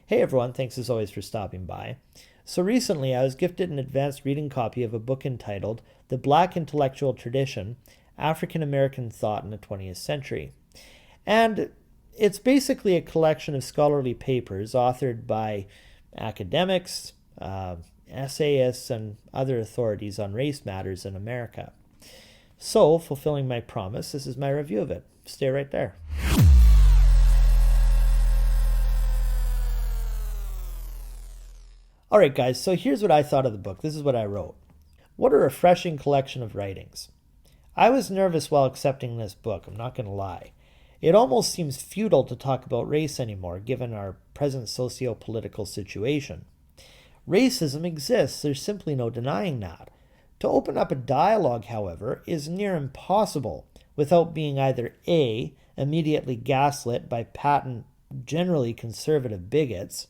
Hey everyone, thanks as always for stopping by. So recently I was gifted an advanced reading copy of a book entitled The Black Intellectual Tradition, African American Thought in the 20th Century. And it's basically a collection of scholarly papers authored by academics, essayists, and other authorities on race matters in America. So, fulfilling my promise, this is my review of it. Stay right there. Alright guys, so here's what I thought of the book. This is what I wrote. What a refreshing collection of writings. I was nervous while accepting this book, I'm not going to lie. It almost seems futile to talk about race anymore, given our present socio-political situation. Racism exists, there's simply no denying that. To open up a dialogue, however, is near impossible without being either A, immediately gaslit by patent, generally conservative bigots,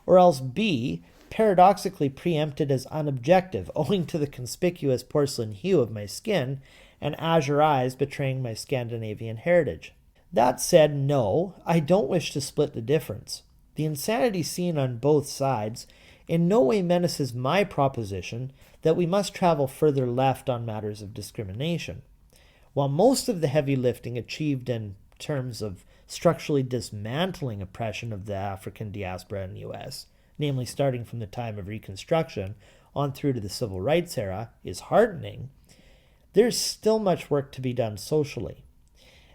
or else B, paradoxically preempted as unobjective, owing to the conspicuous porcelain hue of my skin and azure eyes betraying my Scandinavian heritage. That said, no, I don't wish to split the difference. The insanity seen on both sides in no way menaces my proposition that we must travel further left on matters of discrimination. While most of the heavy lifting achieved in terms of structurally dismantling oppression of the African diaspora in the U.S., namely starting from the time of Reconstruction on through to the Civil Rights era, is heartening, there's still much work to be done socially.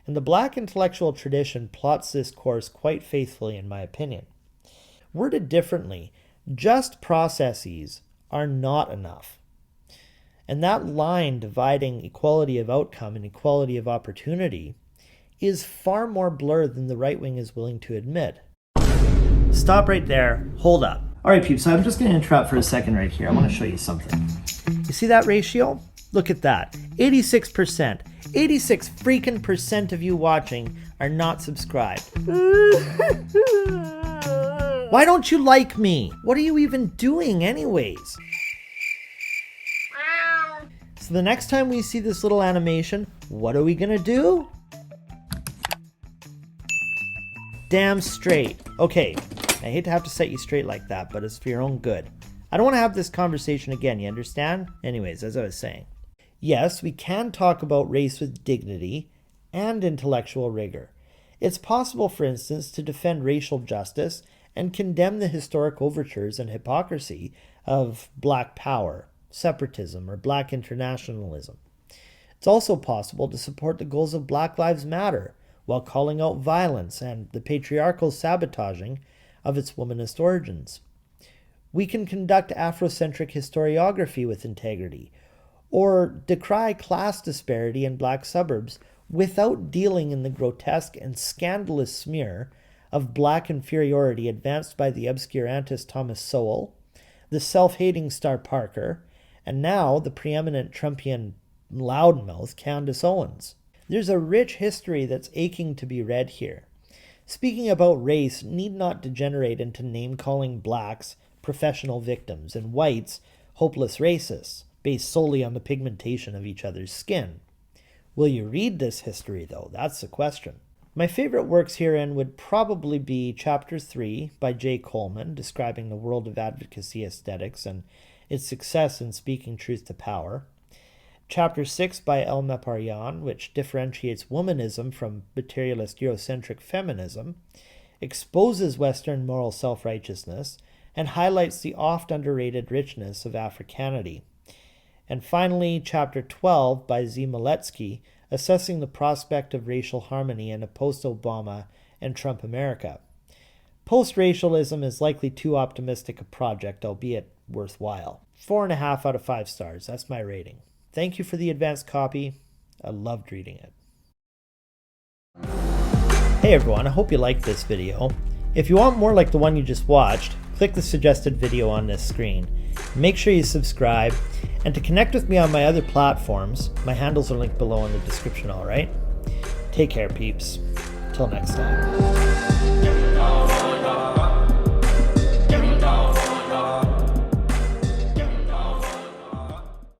And the Black intellectual tradition plots this course quite faithfully, in my opinion. Worded differently, just processes are not enough. And that line dividing equality of outcome and equality of opportunity is far more blurred than the right wing is willing to admit. Stop right there. Hold up. All right, peeps, so I'm just going to interrupt for a second right here. I want to show you something. You see that ratio? Look at that. 86%. 86 freaking percent of you watching are not subscribed. Why don't you like me? What are you even doing anyways? So the next time we see this little animation, what are we going to do? Damn straight. Okay, I hate to have to set you straight like that, but it's for your own good. I don't want to have this conversation again, you understand? Anyways, as I was saying. Yes, we can talk about race with dignity and intellectual rigor. It's possible, for instance, to defend racial justice and condemn the historic overtures and hypocrisy of Black power, separatism, or Black internationalism. It's also possible to support the goals of Black Lives Matter while calling out violence and the patriarchal sabotaging of its womanist origins. We can conduct Afrocentric historiography with integrity, or decry class disparity in Black suburbs without dealing in the grotesque and scandalous smear of Black inferiority advanced by the obscurantist Thomas Sowell, the self-hating Star Parker, and now the preeminent Trumpian loudmouth Candace Owens. There's a rich history that's aching to be read here. Speaking about race need not degenerate into name-calling blacks professional victims and whites hopeless racists, based solely on the pigmentation of each other's skin. Will you read this history, though? That's the question. My favorite works herein would probably be Chapter 3 by J. Coleman, describing the world of advocacy aesthetics and its success in speaking truth to power. Chapter 6 by El Meparian, which differentiates womanism from materialist Eurocentric feminism, exposes Western moral self-righteousness, and highlights the oft underrated richness of Africanity. And finally, Chapter 12 by Z. Maletsky, assessing the prospect of racial harmony in a post-Obama and Trump America. Post-racialism is likely too optimistic a project, albeit worthwhile. 4.5 out of 5 stars, that's my rating. Thank you for the advanced copy. I loved reading it. Hey everyone, I hope you liked this video. If you want more like the one you just watched, click the suggested video on this screen. Make sure you subscribe, and to connect with me on my other platforms, my handles are linked below in the description, alright? Take care, peeps. Till next time.